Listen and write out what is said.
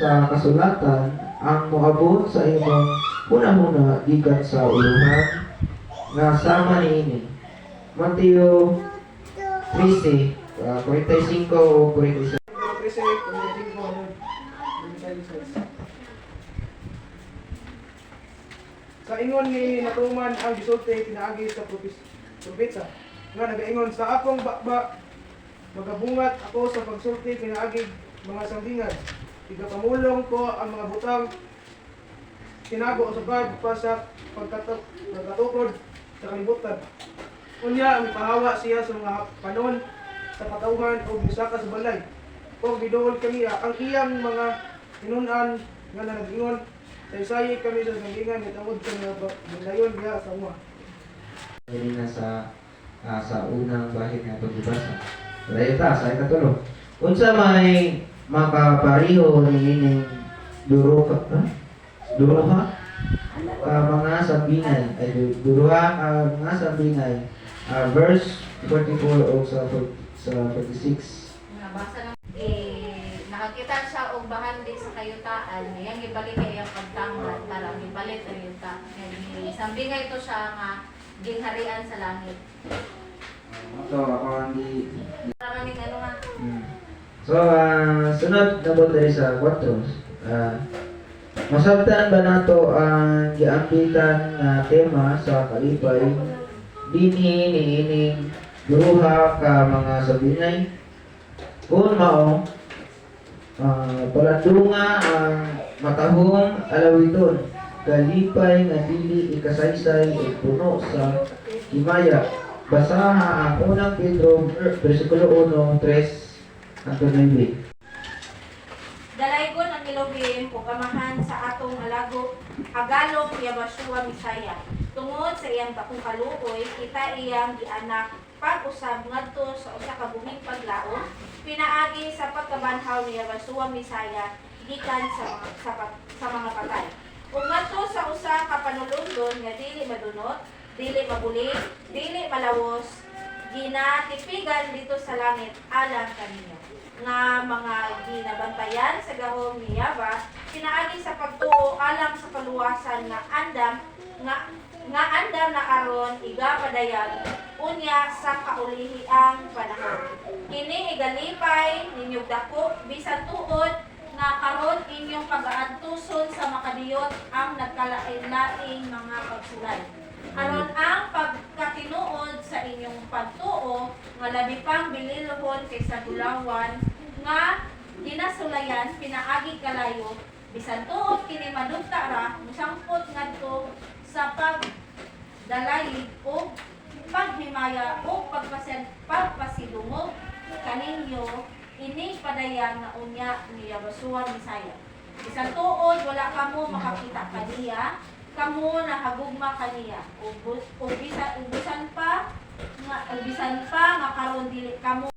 sa kasulatan ang moabot sa imong huna-huna gikan sa uluhan nga sama niini. Mateo 13, 45 o 46. Sa ingon ni natuman ang gisulti pinaagi sa propeta nga nagaingon sa akong bakba magabungat ako sa pagsulti pinaagi mga sambingan igapamulong ko ang mga butang tinago o sugad pa sa pagkatukod sa kalibutan. Unya ang pahawa siya sa mga panon sa katawhan o bisaka sa balay. Kung biduol kami ang iyang mga tinunan nga nag-ingon say kami sa sambingan at tungod kami binayon diha sa uma. Dili na sa unang bahin nga pagbasa. Dayon ta sa ikatulo. Unsa may makapariho niining duruha ka mga sambingay ay duruha ka mga sambingay. Verse 44 o sa 46. Nabasa lang nakakita siya og bahandi sa kayutaan yang gibalik kay ang pagtangad para gibalit ang yuta. Sambingay ito siya nga gingharian sa langit. So ako ang Parang ano nga. So, sunod na po tayo sa 4. Masabtan ba nato ang giambitan na tema sa kalipay dinhi niining duha ka mga sabinay? Kung mao, palandunga ang matahong alawiton, kalipay nga dili ikasaysay ug puno sa himaya. Basaha ang unang Pedro versikulo 1:3 hangtod 9. Dalaygon ang ilogim o kamahan sa atong agalong Yabashua Misaya. Tungod sa iyang dakong kaluoy, kita iyang gianak pag-usab ngadto sa usa ka buhing paglaom, pinaagi sa pagkabanhaw ni Yabashua Misaya gikan sa mga patay. Ug ngadto sa usa ka panulundon nga dili madunot, dili mabulig, dili malawos, ginatipigan dito sa langit alang kaninyo nga mga ginabantayan sa gahom ni Yaba, pinaagi sa pagtuo alang sa kaluwasan nga andam na karon iga padayag unya sa kaulihang panahon. Kini igalipay ninyong dako bisan tuod nga karon inyong pag-aantuson sa makadiyot ang nagkalain-laing mga pagsulay. Aron ang pagkatinuod sa inyong pagtuo nga labi pang bililohon kaysa gulawan nga ginasulayan pinaagi kalayo bisan tuod kini madugta ra musangpot ngadto sa pagdalayig o paghimaya o pagpasidungog kaninyo ini padayan nga unya ni Yabashua Misaya. Bisan tuod wala kamo makakita kaniya, kamo nahagugma kaniya o bisan pa nga karon dili kamo